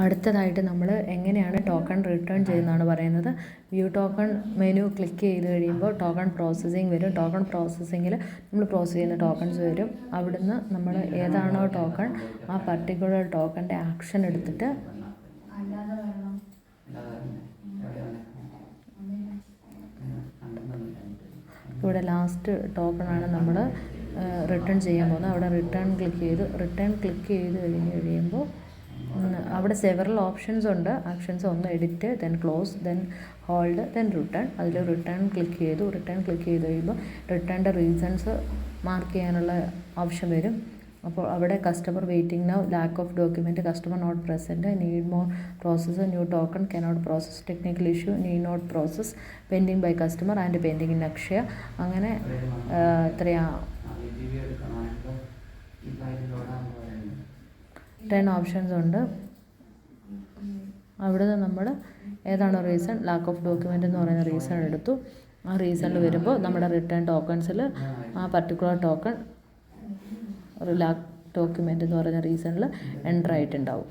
അടുത്തതായിട്ട് നമ്മൾ എങ്ങനെയാണ് ടോക്കൺ റിട്ടേൺ ചെയ്യുന്നതാണ് പറയുന്നത്. വ്യൂ ടോക്കൺ മെനു ക്ലിക്ക് ചെയ്ത് കഴിയുമ്പോൾ ടോക്കൺ പ്രോസസ്സിങ് വരും. ടോക്കൺ പ്രോസസ്സിങ്ങിൽ നമ്മൾ പ്രോസസ്സ് ചെയ്യുന്ന ടോക്കൺസ് വരും. അവിടുന്ന് നമ്മൾ ഏതാണോ ടോക്കൺ ആ പർട്ടിക്കുലർ ടോക്കണിൻ്റെ ആക്ഷൻ എടുത്തിട്ട് ഇവിടെ ലാസ്റ്റ് ടോക്കണാണ് നമ്മൾ റിട്ടേൺ ചെയ്യാൻ പോകുന്നത്. അവിടെ റിട്ടേൺ ക്ലിക്ക് ചെയ്ത് കഴിയുമ്പോൾ അവിടെ സെവറൽ ഓപ്ഷൻസ് ഉണ്ട്. ആക്ഷൻസ് ഒന്ന് edit, then close, then hold, then return. അതിൽ റിട്ടേൺ ക്ലിക്ക് ചെയ്ത് കഴിയുമ്പോൾ റിട്ടേണിൻ്റെ റീസൺസ് മാർക്ക് ചെയ്യാനുള്ള ഓപ്ഷൻ വരും. അപ്പോൾ അവിടെ customer waiting now, lack of document, customer not present, need more process, new token cannot process, technical issue, need not process, pending by customer and pending in Akshaya. അങ്ങനെ എത്രയാ 10 options ഉണ്ട്. അവിടുന്ന് നമ്മൾ ഏതാണോ റീസൺ, ലാക്ക് ഓഫ് ഡോക്യുമെൻ്റ് എന്ന് പറയുന്ന reason എടുത്തു. ആ റീസണിൽ വരുമ്പോൾ നമ്മുടെ റിട്ടേൺ ടോക്കൺസിൽ ആ പർട്ടിക്കുലർ ടോക്കൺ ഒരു ലാക്ക് ഡോക്യുമെൻ്റ് എന്ന് പറയുന്ന റീസണിൽ എൻ്റർ ആയിട്ടുണ്ടാവും.